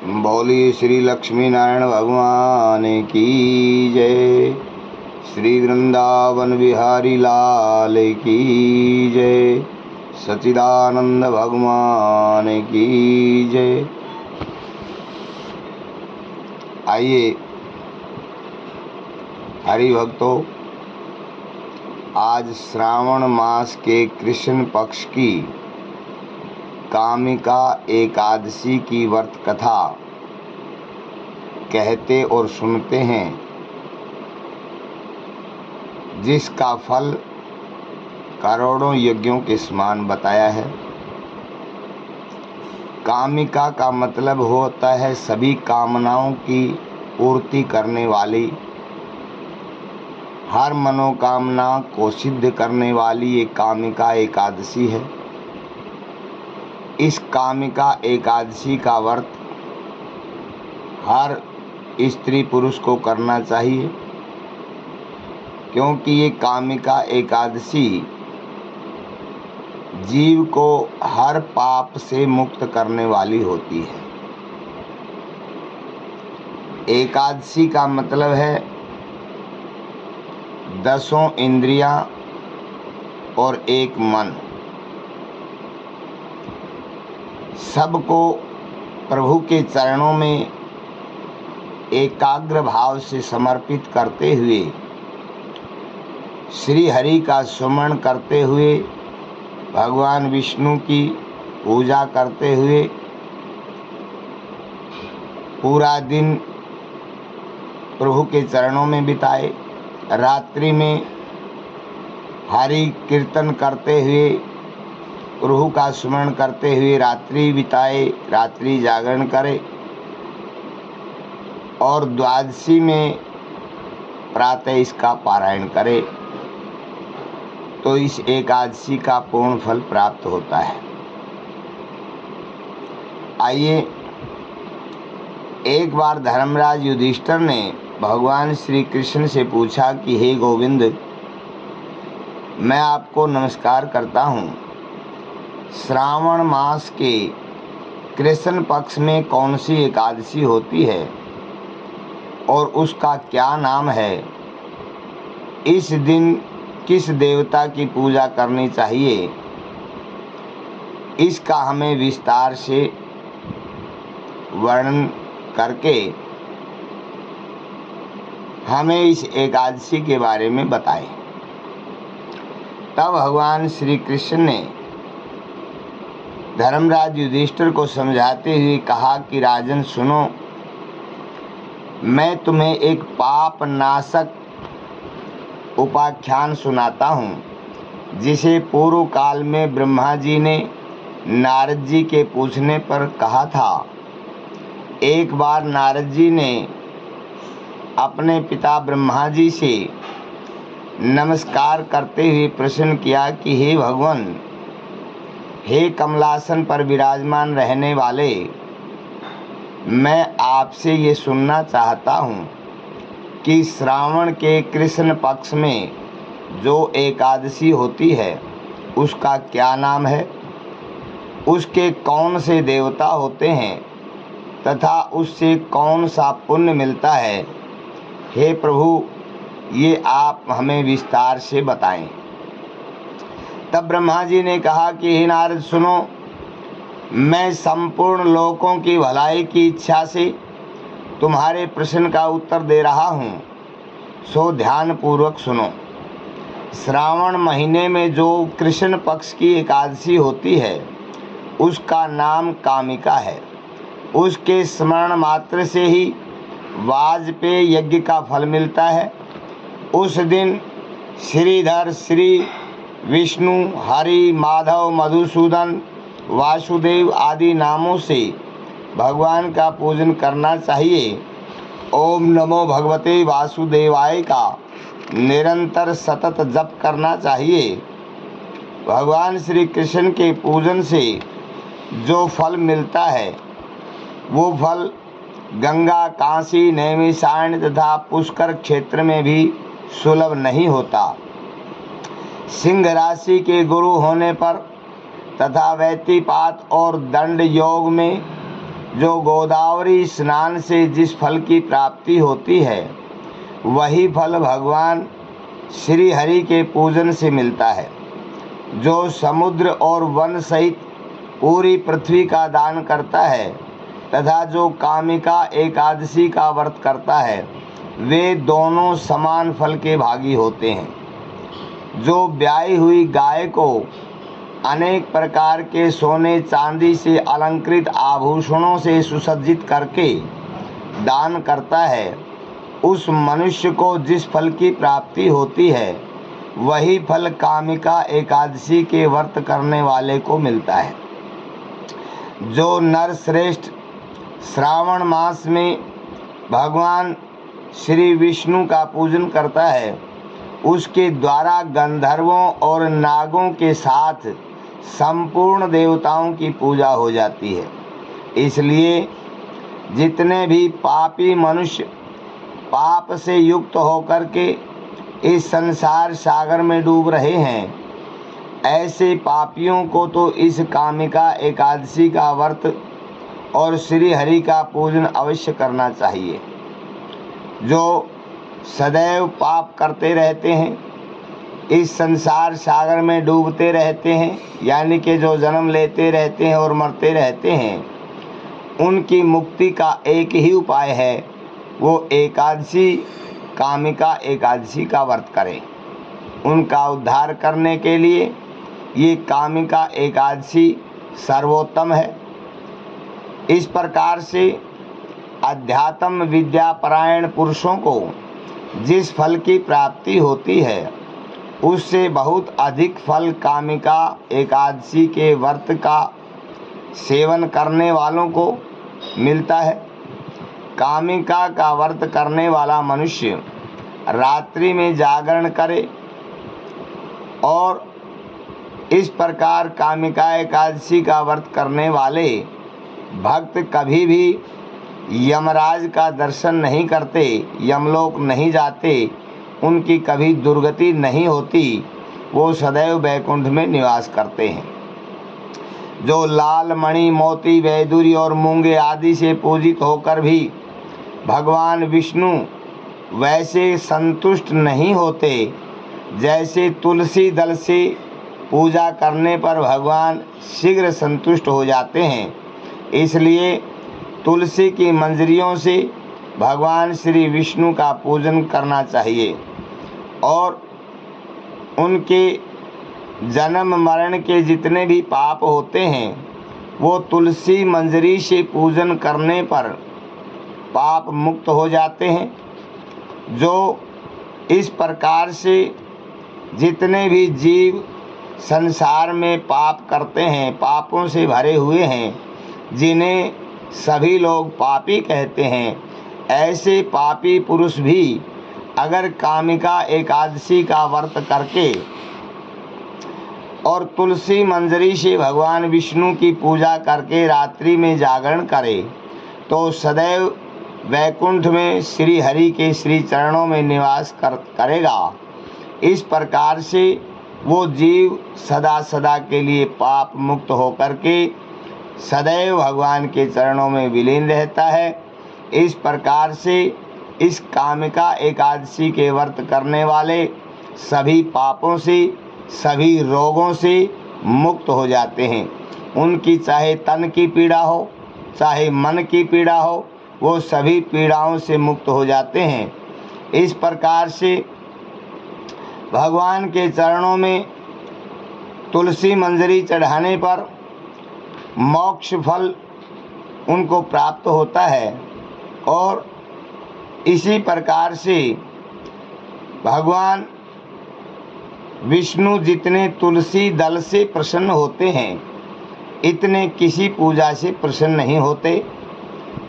बोलिए श्री लक्ष्मी नारायण भगवान की जय। श्री वृंदावन बिहारी लाल की जय। सच्चिदानंद भगवान की जय। आइए हरि भक्तों, आज श्रावण मास के कृष्ण पक्ष की कामिका एकादशी की व्रत कथा कहते और सुनते हैं, जिसका फल करोड़ों यज्ञों के समान बताया है। कामिका का मतलब होता है सभी कामनाओं की पूर्ति करने वाली, हर मनोकामना को सिद्ध करने वाली एक कामिका एकादशी है। इस कामिका एकादशी का व्रत हर स्त्री पुरुष को करना चाहिए, क्योंकि ये कामिका एकादशी जीव को हर पाप से मुक्त करने वाली होती है। एकादशी का मतलब है 10 इंद्रियां और एक मन, सबको प्रभु के चरणों में एकाग्र भाव से समर्पित करते हुए, श्री हरि का सुमरण करते हुए, भगवान विष्णु की पूजा करते हुए पूरा दिन प्रभु के चरणों में बिताए। रात्रि में हरि कीर्तन करते हुए, प्रभु का स्मरण करते हुए रात्रि बिताए, रात्रि जागरण करे और द्वादशी में प्रातः इसका पारायण करे, तो इस एकादशी का पूर्ण फल प्राप्त होता है। आइए, एक बार धर्मराज युधिष्ठिर ने भगवान श्री कृष्ण से पूछा कि हे गोविंद, मैं आपको नमस्कार करता हूँ। श्रावण मास के कृष्ण पक्ष में कौन सी एकादशी होती है और उसका क्या नाम है? इस दिन किस देवता की पूजा करनी चाहिए? इसका हमें विस्तार से वर्णन करके हमें इस एकादशी के बारे में बताएं। तब भगवान श्री कृष्ण ने धर्मराज युधिष्ठिर को समझाते हुए कहा कि राजन सुनो, मैं तुम्हें एक पाप नाशक उपाख्यान सुनाता हूँ, जिसे पूर्व काल में ब्रह्मा जी ने नारद जी के पूछने पर कहा था। एक बार नारद जी ने अपने पिता ब्रह्मा जी से नमस्कार करते हुए प्रश्न किया कि हे भगवान, हे कमलासन पर विराजमान रहने वाले, मैं आपसे ये सुनना चाहता हूँ कि श्रावण के कृष्ण पक्ष में जो एकादशी होती है उसका क्या नाम है, उसके कौन से देवता होते हैं तथा उससे कौन सा पुण्य मिलता है। हे प्रभु, ये आप हमें विस्तार से बताएं। तब ब्रह्मा जी ने कहा कि हे नारद सुनो, मैं संपूर्ण लोकों की भलाई की इच्छा से तुम्हारे प्रश्न का उत्तर दे रहा हूँ, सो ध्यान पूर्वक सुनो। श्रावण महीने में जो कृष्ण पक्ष की एकादशी होती है उसका नाम कामिका है। उसके स्मरण मात्र से ही वाजपेय यज्ञ का फल मिलता है। उस दिन श्रीधर, श्री विष्णु, हरि, माधव, मधुसूदन, वासुदेव आदि नामों से भगवान का पूजन करना चाहिए। ओम नमो भगवते वासुदेवाय का निरंतर सतत जप करना चाहिए। भगवान श्री कृष्ण के पूजन से जो फल मिलता है वो फल गंगा, काशी, नैमिषारण्य तथा पुष्कर क्षेत्र में भी सुलभ नहीं होता। सिंह राशि के गुरु होने पर तथा व्यतिपात और दंड योग में जो गोदावरी स्नान से जिस फल की प्राप्ति होती है वही फल भगवान श्री हरि के पूजन से मिलता है। जो समुद्र और वन सहित पूरी पृथ्वी का दान करता है तथा जो कामिका एकादशी का व्रत करता है वे दोनों समान फल के भागी होते हैं। जो ब्याई हुई गाय को अनेक प्रकार के सोने चांदी से अलंकृत आभूषणों से सुसज्जित करके दान करता है उस मनुष्य को जिस फल की प्राप्ति होती है वही फल कामिका एकादशी के व्रत करने वाले को मिलता है। जो नर श्रेष्ठ श्रावण मास में भगवान श्री विष्णु का पूजन करता है उसके द्वारा गंधर्वों और नागों के साथ संपूर्ण देवताओं की पूजा हो जाती है। इसलिए जितने भी पापी मनुष्य पाप से युक्त होकर के इस संसार सागर में डूब रहे हैं ऐसे पापियों को तो इस कामिका एकादशी का व्रत और श्री हरि का पूजन अवश्य करना चाहिए। जो सदैव पाप करते रहते हैं इस संसार सागर में डूबते रहते हैं यानी कि जो जन्म लेते रहते हैं और मरते रहते हैं उनकी मुक्ति का एक ही उपाय है वो एकादशी कामिका एकादशी का व्रत करें। उनका उद्धार करने के लिए ये कामिका एकादशी सर्वोत्तम है। इस प्रकार से अध्यात्म विद्या परायण पुरुषों को जिस फल की प्राप्ति होती है उससे बहुत अधिक फल कामिका एकादशी के व्रत का सेवन करने वालों को मिलता है। कामिका का व्रत करने वाला मनुष्य रात्रि में जागरण करे और इस प्रकार कामिका एकादशी का व्रत करने वाले भक्त कभी भी यमराज का दर्शन नहीं करते, यमलोक नहीं जाते, उनकी कभी दुर्गति नहीं होती, वो सदैव वैकुंठ में निवास करते हैं। जो लाल मणि मोती वैदुरी और मूंगे आदि से पूजित होकर भी भगवान विष्णु वैसे संतुष्ट नहीं होते जैसे तुलसी दल से पूजा करने पर भगवान शीघ्र संतुष्ट हो जाते हैं। इसलिए तुलसी की मंजरियों से भगवान श्री विष्णु का पूजन करना चाहिए और उनके जन्म मरण के जितने भी पाप होते हैं वो तुलसी मंजरी से पूजन करने पर पाप मुक्त हो जाते हैं। जो इस प्रकार से जितने भी जीव संसार में पाप करते हैं, पापों से भरे हुए हैं, जिन्हें सभी लोग पापी कहते हैं, ऐसे पापी पुरुष भी अगर कामिका एकादशी का व्रत करके और तुलसी मंजरी से भगवान विष्णु की पूजा करके रात्रि में जागरण करे तो सदैव वैकुंठ में श्री हरि के श्री चरणों में निवास करेगा। इस प्रकार से वो जीव सदा सदा के लिए पाप मुक्त होकर के सदैव भगवान के चरणों में विलीन रहता है। इस प्रकार से इस कामिका एकादशी के व्रत करने वाले सभी पापों से, सभी रोगों से मुक्त हो जाते हैं। उनकी चाहे तन की पीड़ा हो, चाहे मन की पीड़ा हो, वो सभी पीड़ाओं से मुक्त हो जाते हैं। इस प्रकार से भगवान के चरणों में तुलसी मंजरी चढ़ाने पर मोक्ष फल उनको प्राप्त होता है और इसी प्रकार से भगवान विष्णु जितने तुलसी दल से प्रसन्न होते हैं इतने किसी पूजा से प्रसन्न नहीं होते।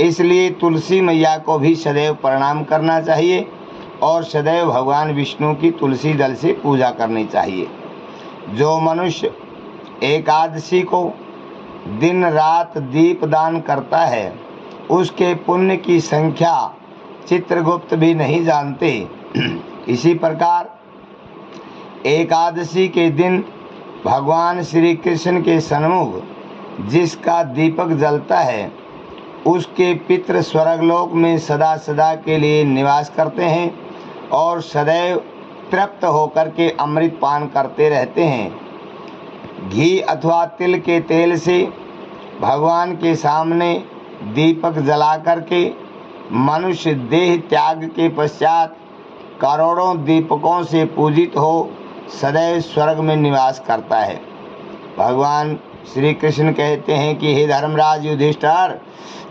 इसलिए तुलसी मैया को भी सदैव प्रणाम करना चाहिए और सदैव भगवान विष्णु की तुलसी दल से पूजा करनी चाहिए। जो मनुष्य एकादशी को दिन रात दीपदान करता है उसके पुण्य की संख्या चित्रगुप्त भी नहीं जानते। इसी प्रकार एकादशी के दिन भगवान श्री कृष्ण के सन्मुख जिसका दीपक जलता है उसके पितृ स्वर्गलोक में सदा सदा के लिए निवास करते हैं और सदैव तृप्त होकर के अमृत पान करते रहते हैं। घी अथवा तिल के तेल से भगवान के सामने दीपक जला करके मनुष्य देह त्याग के पश्चात करोड़ों दीपकों से पूजित हो सदैव स्वर्ग में निवास करता है। भगवान श्री कृष्ण कहते हैं कि हे धर्मराज युधिष्ठिर,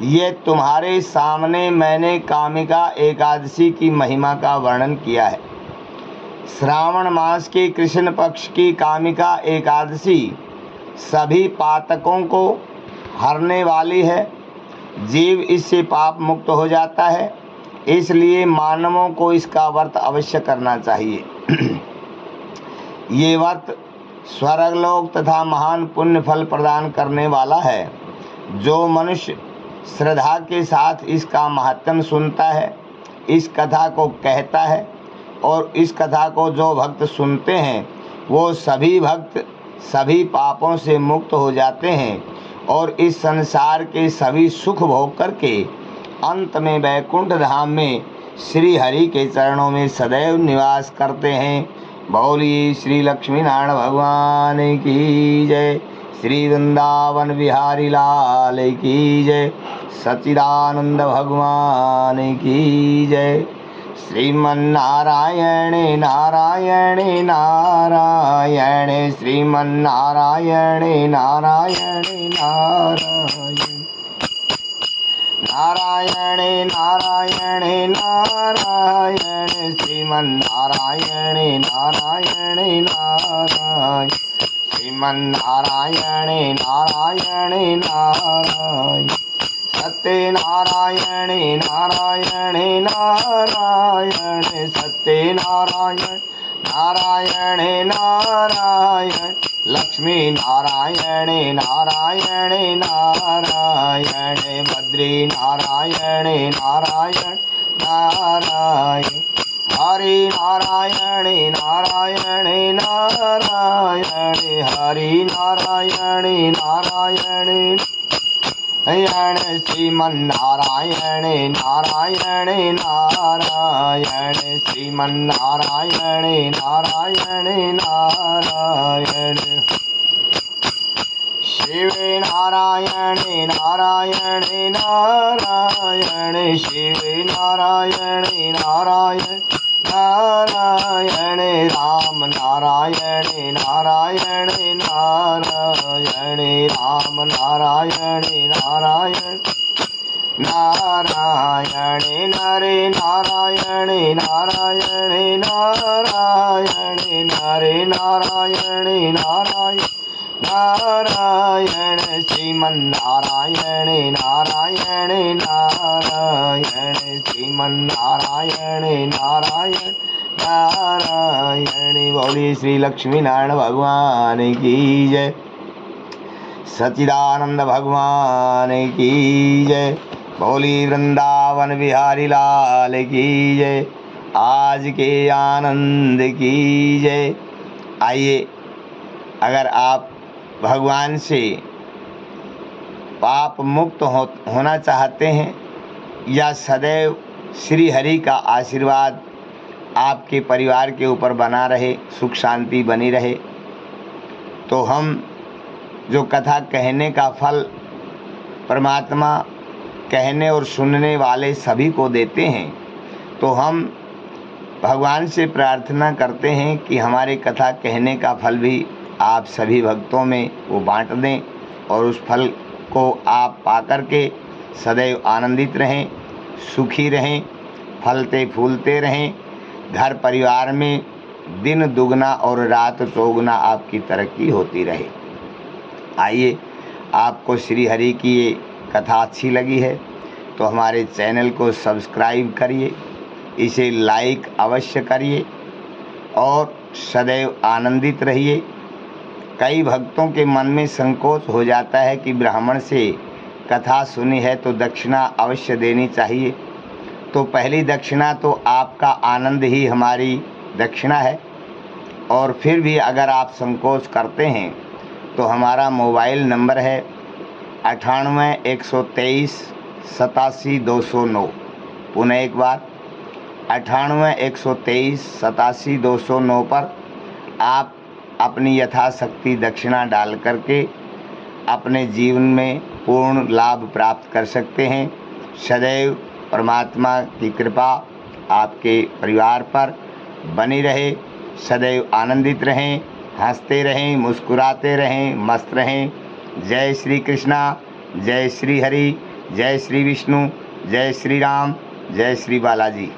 ये तुम्हारे सामने मैंने कामिका एकादशी की महिमा का वर्णन किया है। श्रावण मास के कृष्ण पक्ष की कामिका एकादशी सभी पातकों को हरने वाली है। जीव इससे पाप मुक्त हो जाता है, इसलिए मानवों को इसका व्रत अवश्य करना चाहिए। ये व्रत स्वर्गलोक तथा महान पुण्य फल प्रदान करने वाला है। जो मनुष्य श्रद्धा के साथ इसका महात्म्य सुनता है, इस कथा को कहता है और इस कथा को जो भक्त सुनते हैं वो सभी भक्त सभी पापों से मुक्त हो जाते हैं और इस संसार के सभी सुख भोग करके अंत में वैकुंठ धाम में श्री हरि के चरणों में सदैव निवास करते हैं। बोलिए श्री लक्ष्मी नारायण भगवान की जय। श्री वृंदावन बिहारी लाल की जय। सच्चिदानंद भगवान की जय। श्रीमन्नारायण नारायण नारायण श्रीमन्नारायण नारायण नारायण नारायण नारायण नारायण श्रीमन्नारायण नारायण नारायण श्रीमन्नारायण नारायण नारायण सत्यनारायण नारायण नारायण सत्यनारायण नारायण नारायण लक्ष्मी नारायण नारायण नारायण बद्री नारायण नारायण नारायण हरि नारायण नारायण नारायण हरि नारायण नारायण श्रीमन्नारायण नारायण नारायण श्रीमन्नारायण नारायण नारायण शिव नारायण नारायण नारायण शिव नारायण नारायण नारायण राम नारायण नारायण नारायण राम नारायण नारायण नारायण नरे नारायण नारायण नारायण नरे नारायण नारायण नारायण श्रीमन्नारायण नारायण नारायण श्रीमन्नारायण नारायण नारायण। बोलिए श्री लक्ष्मी नारायण भगवान की जय। सच्चिदानंद भगवान की जय। बोली वृंदावन बिहारी लाल की जय। आज के आनंद की जय। आइए, अगर आप भगवान से पाप मुक्त होना चाहते हैं या सदैव श्री हरि का आशीर्वाद आपके परिवार के ऊपर बना रहे, सुख शांति बनी रहे, तो हम जो कथा कहने का फल परमात्मा कहने और सुनने वाले सभी को देते हैं, तो हम भगवान से प्रार्थना करते हैं कि हमारे कथा कहने का फल भी आप सभी भक्तों में वो बांट दें और उस फल को आप पाकर के सदैव आनंदित रहें, सुखी रहें, फलते फूलते रहें, घर परिवार में दिन दुगना और रात चौगुना आपकी तरक्की होती रहे। आइए, आपको श्री हरि की ये कथा अच्छी लगी है तो हमारे चैनल को सब्सक्राइब करिए, इसे लाइक अवश्य करिए और सदैव आनंदित रहिए। कई भक्तों के मन में संकोच हो जाता है कि ब्राह्मण से कथा सुनी है तो दक्षिणा अवश्य देनी चाहिए। तो पहली दक्षिणा तो आपका आनंद ही हमारी दक्षिणा है, और फिर भी अगर आप संकोच करते हैं तो हमारा मोबाइल नंबर है 98 123 87-209। पुनः एक बार 98-123-87-209 पर आप अपनी यथाशक्ति दक्षिणा डाल करके अपने जीवन में पूर्ण लाभ प्राप्त कर सकते हैं। सदैव परमात्मा की कृपा आपके परिवार पर बनी रहे। सदैव आनंदित रहें, हंसते रहें, मुस्कुराते रहें, मस्त रहें। जय श्री कृष्णा, जय श्री हरि, जय श्री विष्णु, जय श्री राम, जय श्री बालाजी।